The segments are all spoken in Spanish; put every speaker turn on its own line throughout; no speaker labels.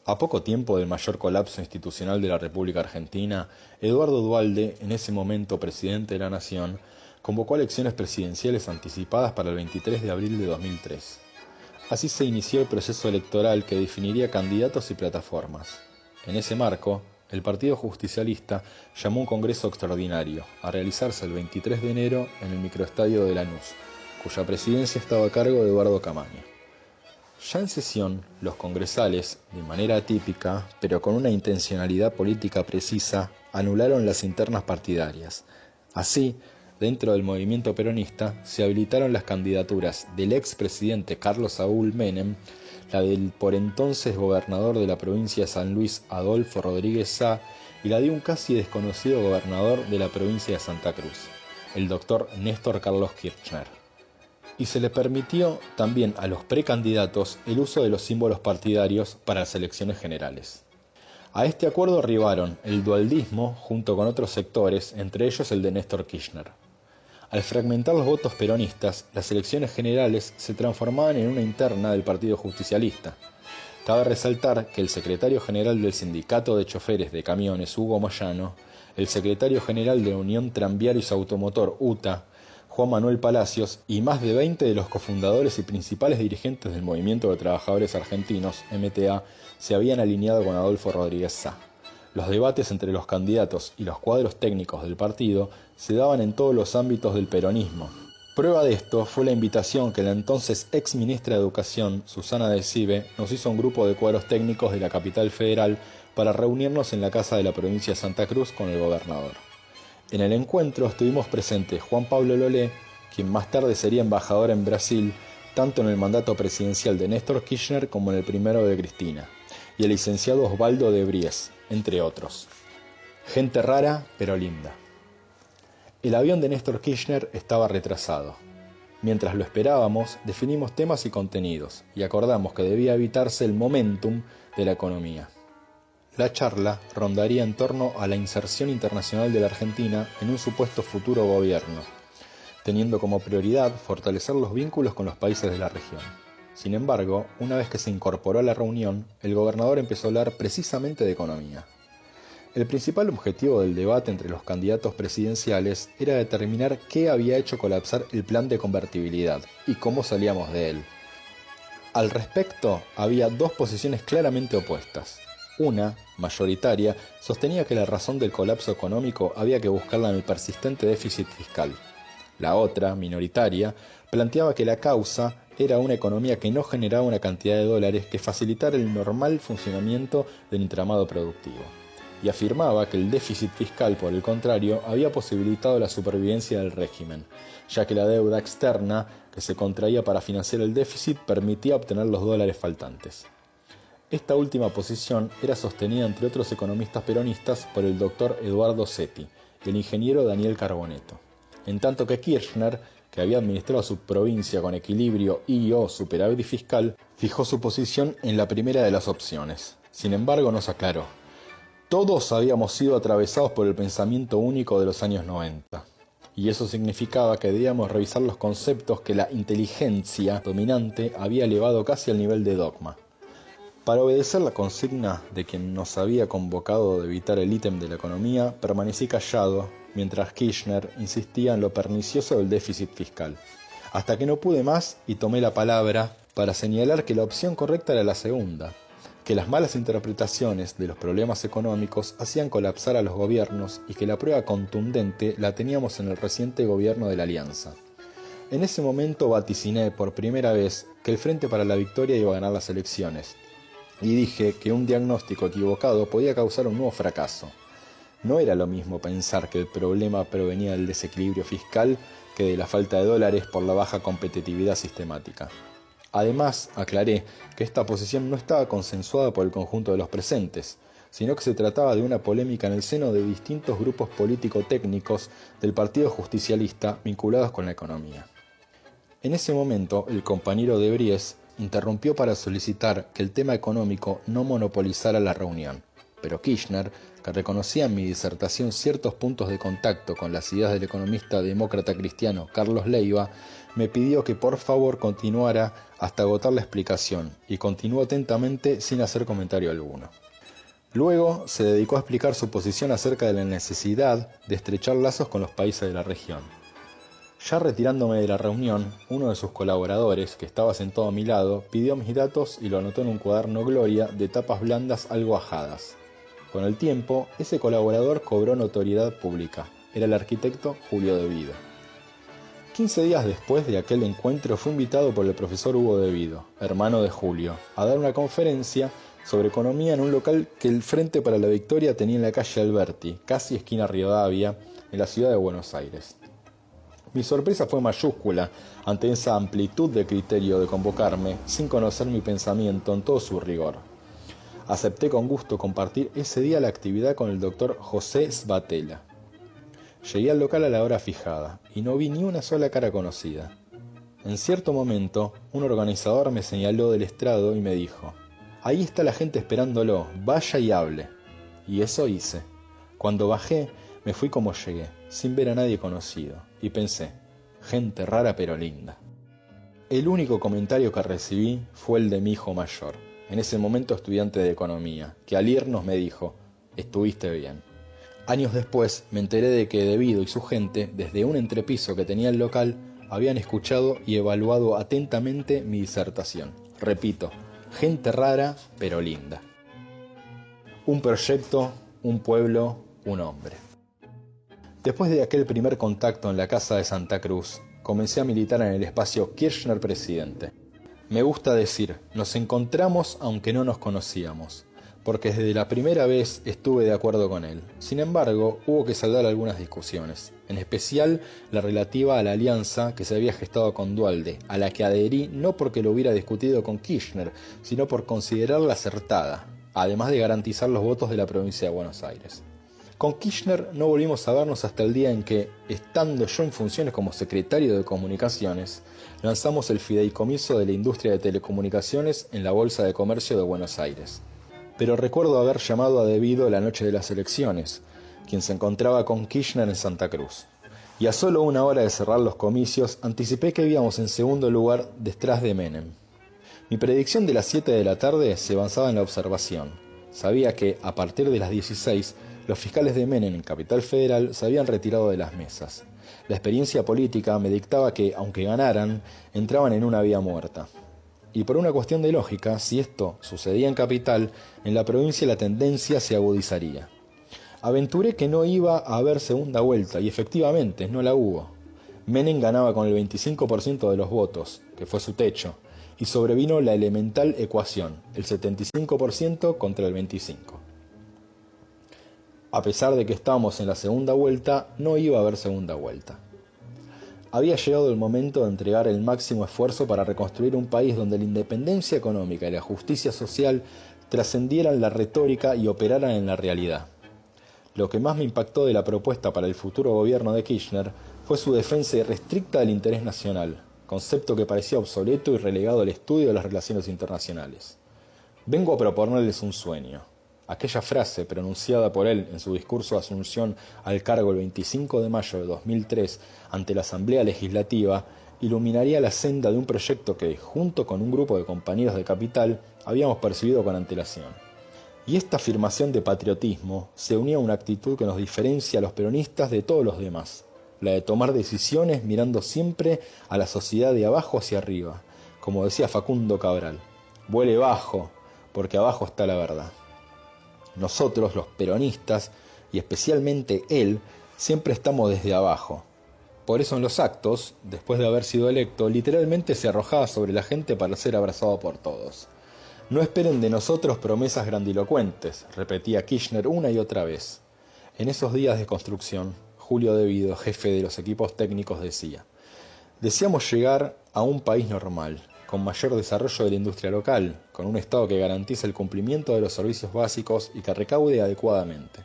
A poco tiempo del mayor colapso institucional de la República Argentina, Eduardo Duhalde, en ese momento presidente de la Nación, convocó elecciones presidenciales anticipadas para el 23 de abril de 2003. Así se inició el proceso electoral que definiría candidatos y plataformas. En ese marco, el Partido Justicialista llamó un congreso extraordinario, a realizarse el 23 de enero en el microestadio de Lanús, cuya presidencia estaba a cargo de Eduardo Camaño. Ya en sesión, los congresales, de manera atípica, pero con una intencionalidad política precisa, anularon las internas partidarias. Así, dentro del movimiento peronista, se habilitaron las candidaturas del expresidente Carlos Saúl Menem, la del por entonces gobernador de la provincia de San Luis Adolfo Rodríguez Sá y la de un casi desconocido gobernador de la provincia de Santa Cruz, el doctor Néstor Carlos Kirchner. Y se le permitió también a los precandidatos el uso de los símbolos partidarios para las elecciones generales. A este acuerdo arribaron el dualdismo junto con otros sectores, entre ellos el de Néstor Kirchner. Al fragmentar los votos peronistas, las elecciones generales se transformaban en una interna del Partido Justicialista. Cabe resaltar que el secretario general del Sindicato de Choferes de Camiones, Hugo Moyano, el secretario general de la Unión Tranviarios Automotor, UTA, Juan Manuel Palacios y más de 20 de los cofundadores y principales dirigentes del Movimiento de Trabajadores Argentinos, MTA, se habían alineado con Adolfo Rodríguez Sá. Los debates entre los candidatos y los cuadros técnicos del partido se daban en todos los ámbitos del peronismo. Prueba de esto fue la invitación que la entonces ex ministra de Educación, Susana de Cive, nos hizo a un grupo de cuadros técnicos de la capital federal para reunirnos en la casa de la provincia de Santa Cruz con el gobernador. En el encuentro estuvimos presentes Juan Pablo Lolé, quien más tarde sería embajador en Brasil, tanto en el mandato presidencial de Néstor Kirchner como en el primero de Cristina, y el licenciado Osvaldo de Bries, entre otros. Gente rara, pero linda. El avión de Néstor Kirchner estaba retrasado. Mientras lo esperábamos, definimos temas y contenidos, y acordamos que debía evitarse el momentum de la economía. La charla rondaría en torno a la inserción internacional de la Argentina en un supuesto futuro gobierno, teniendo como prioridad fortalecer los vínculos con los países de la región. Sin embargo, una vez que se incorporó a la reunión, el gobernador empezó a hablar precisamente de economía. El principal objetivo del debate entre los candidatos presidenciales era determinar qué había hecho colapsar el plan de convertibilidad y cómo salíamos de él. Al respecto, había dos posiciones claramente opuestas. Una, mayoritaria, sostenía que la razón del colapso económico había que buscarla en el persistente déficit fiscal. La otra, minoritaria, planteaba que la causa era una economía que no generaba una cantidad de dólares que facilitara el normal funcionamiento del entramado productivo, y afirmaba que el déficit fiscal, por el contrario, había posibilitado la supervivencia del régimen, ya que la deuda externa que se contraía para financiar el déficit permitía obtener los dólares faltantes. Esta última posición era sostenida entre otros economistas peronistas por el doctor Eduardo Setti y el ingeniero Daniel Carboneto, en tanto que Kirchner, que había administrado su provincia con equilibrio y/o superávit fiscal, fijó su posición en la primera de las opciones. Sin embargo, nos aclaró: todos habíamos sido atravesados por el pensamiento único de los años 90. Y eso significaba que debíamos revisar los conceptos que la inteligencia dominante había elevado casi al nivel de dogma. Para obedecer la consigna de quien nos había convocado de evitar el ítem de la economía, permanecí callado, mientras Kirchner insistía en lo pernicioso del déficit fiscal, hasta que no pude más y tomé la palabra para señalar que la opción correcta era la segunda, que las malas interpretaciones de los problemas económicos hacían colapsar a los gobiernos y que la prueba contundente la teníamos en el reciente gobierno de la Alianza. En ese momento vaticiné por primera vez que el Frente para la Victoria iba a ganar las elecciones, y dije que un diagnóstico equivocado podía causar un nuevo fracaso. No era lo mismo pensar que el problema provenía del desequilibrio fiscal que de la falta de dólares por la baja competitividad sistemática. Además, aclaré que esta posición no estaba consensuada por el conjunto de los presentes, sino que se trataba de una polémica en el seno de distintos grupos político-técnicos del Partido Justicialista vinculados con la economía. En ese momento, el compañero de Bries interrumpió para solicitar que el tema económico no monopolizara la reunión. pero Kirchner, que reconocía en mi disertación ciertos puntos de contacto con las ideas del economista demócrata cristiano Carlos Leiva, me pidió que por favor continuara hasta agotar la explicación, y continuó atentamente sin hacer comentario alguno. Luego se dedicó a explicar su posición acerca de la necesidad de estrechar lazos con los países de la región. Ya retirándome de la reunión, uno de sus colaboradores, que estaba sentado a mi lado, pidió mis datos y lo anotó en un cuaderno Gloria de tapas blandas algo ajadas. Con el tiempo, ese colaborador cobró notoriedad pública. Era el arquitecto Julio De Vido. 15 días después de aquel encuentro fue invitado por el profesor Hugo De Vido, hermano de Julio, a dar una conferencia sobre economía en un local que el Frente para la Victoria tenía en la calle Alberti, casi esquina Rivadavia, en la ciudad de Buenos Aires. Mi sorpresa fue mayúscula ante esa amplitud de criterio de convocarme, sin conocer mi pensamiento en todo su rigor. Acepté con gusto compartir ese día la actividad con el doctor José Svatella. Llegué al local a la hora fijada, y no vi ni una sola cara conocida. En cierto momento, un organizador me señaló del estrado y me dijo: «Ahí está la gente esperándolo, vaya y hable». Y eso hice. Cuando bajé, me fui como llegué, sin ver a nadie conocido, y pensé: gente rara pero linda. El único comentario que recibí fue el de mi hijo mayor, en ese momento estudiante de economía, que al irnos me dijo: «Estuviste bien». Años después me enteré de que De Vido y su gente, desde un entrepiso que tenía el local, habían escuchado y evaluado atentamente mi disertación. Repito, gente rara pero linda. Un proyecto, un pueblo, un hombre. Después de aquel primer contacto en la casa de Santa Cruz, comencé a militar en el espacio Kirchner Presidente. Me gusta decir, nos encontramos aunque no nos conocíamos, porque desde la primera vez estuve de acuerdo con él. Sin embargo, hubo que saldar algunas discusiones, en especial la relativa a la alianza que se había gestado con Duhalde, a la que adherí no porque lo hubiera discutido con Kirchner, sino por considerarla acertada, además de garantizar los votos de la provincia de Buenos Aires. Con Kirchner no volvimos a vernos hasta el día en que, estando yo en funciones como secretario de Comunicaciones, lanzamos el fideicomiso de la industria de telecomunicaciones en la Bolsa de Comercio de Buenos Aires. Pero recuerdo haber llamado a De Vido la noche de las elecciones, quien se encontraba con Kirchner en Santa Cruz. Y a solo una hora de cerrar los comicios, anticipé que íbamos en segundo lugar detrás de Menem. Mi predicción de las 7 de la tarde se basaba en la observación. Sabía que, a partir de las 16, los fiscales de Menem en Capital Federal se habían retirado de las mesas. La experiencia política me dictaba que, aunque ganaran, entraban en una vía muerta. Y por una cuestión de lógica, si esto sucedía en Capital, en la provincia la tendencia se agudizaría. Aventuré que no iba a haber segunda vuelta, y efectivamente no la hubo. Menem ganaba con el 25% de los votos, que fue su techo, y sobrevino la elemental ecuación, el 75% contra el 25%. A pesar de que estábamos en la segunda vuelta, no iba a haber segunda vuelta. Había llegado el momento de entregar el máximo esfuerzo para reconstruir un país donde la independencia económica y la justicia social trascendieran la retórica y operaran en la realidad. Lo que más me impactó de la propuesta para el futuro gobierno de Kirchner fue su defensa irrestricta del interés nacional, concepto que parecía obsoleto y relegado al estudio de las relaciones internacionales. Vengo a proponerles un sueño. Aquella frase pronunciada por él en su discurso de asunción al cargo el 25 de mayo de 2003 ante la Asamblea Legislativa iluminaría la senda de un proyecto que, junto con un grupo de compañeros de Capital, habíamos percibido con antelación. Y esta afirmación de patriotismo se unía a una actitud que nos diferencia a los peronistas de todos los demás, la de tomar decisiones mirando siempre a la sociedad de abajo hacia arriba, como decía Facundo Cabral: vuele bajo, porque abajo está la verdad. Nosotros, los peronistas, y especialmente él, siempre estamos desde abajo. Por eso en los actos, después de haber sido electo, literalmente se arrojaba sobre la gente para ser abrazado por todos. No esperen de nosotros promesas grandilocuentes, repetía Kirchner una y otra vez. En esos días de construcción, Julio De Vido, jefe de los equipos técnicos, decía: deseamos llegar a un país normal, con mayor desarrollo de la industria local, con un Estado que garantice el cumplimiento de los servicios básicos y que recaude adecuadamente.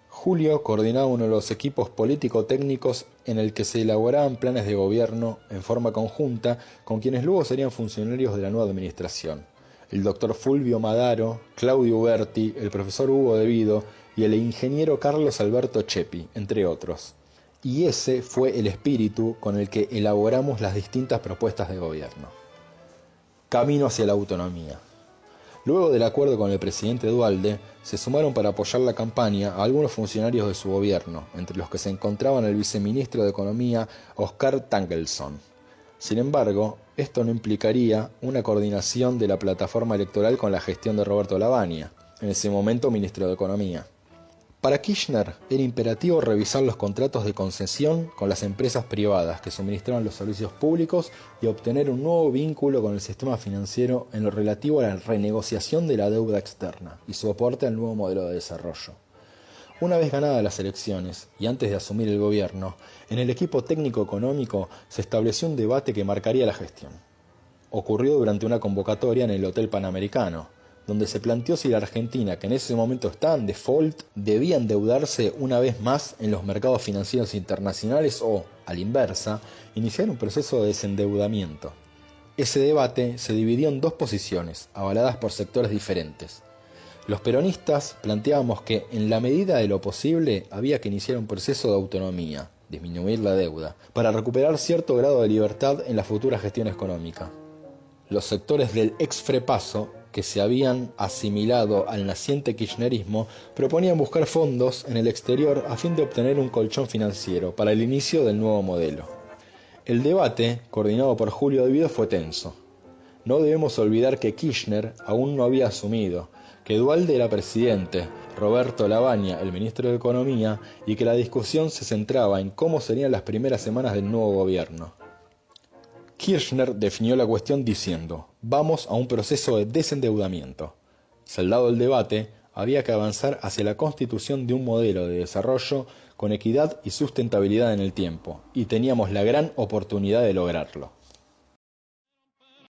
Julio coordinaba uno de los equipos político-técnicos en el que se elaboraban planes de gobierno en forma conjunta con quienes luego serían funcionarios de la nueva administración. el doctor Fulvio Madaro, Claudio Uberti, el profesor Hugo De Vido y el ingeniero Carlos Alberto Chepi, entre otros. Y ese fue el espíritu con el que elaboramos las distintas propuestas de gobierno. Camino hacia la autonomía. Luego del acuerdo con el presidente Duhalde, se sumaron para apoyar la campaña a algunos funcionarios de su gobierno, entre los que se encontraban el viceministro de Economía Oscar Tangelsson. Sin embargo, esto no implicaría una coordinación de la plataforma electoral con la gestión de Roberto Lavagna, en ese momento ministro de Economía. Para Kirchner era imperativo revisar los contratos de concesión con las empresas privadas que suministraban los servicios públicos y obtener un nuevo vínculo con el sistema financiero en lo relativo a la renegociación de la deuda externa y su aporte al nuevo modelo de desarrollo. Una vez ganadas las elecciones y antes de asumir el gobierno, en el equipo técnico económico se estableció un debate que marcaría la gestión. Ocurrió durante una convocatoria en el Hotel Panamericano, donde se planteó si la Argentina, que en ese momento estaba en default, debía endeudarse una vez más en los mercados financieros internacionales o, a la inversa, iniciar un proceso de desendeudamiento. Ese debate se dividió en dos posiciones, avaladas por sectores diferentes. Los peronistas planteábamos que, en la medida de lo posible, había que iniciar un proceso de autonomía, disminuir la deuda, para recuperar cierto grado de libertad en la futura gestión económica. Los sectores del ex-Frepaso, que se habían asimilado al naciente kirchnerismo, proponían buscar fondos en el exterior a fin de obtener un colchón financiero para el inicio del nuevo modelo. El debate, coordinado por Julio De Vido, fue tenso. No debemos olvidar que Kirchner aún no había asumido, que Duhalde era presidente, Roberto Lavagna el ministro de Economía, y que la discusión se centraba en cómo serían las primeras semanas del nuevo gobierno. Kirchner definió la cuestión diciendo: vamos a un proceso de desendeudamiento. Saldado el debate, había que avanzar hacia la constitución de un modelo de desarrollo con equidad y sustentabilidad en el tiempo, y teníamos la gran oportunidad de lograrlo.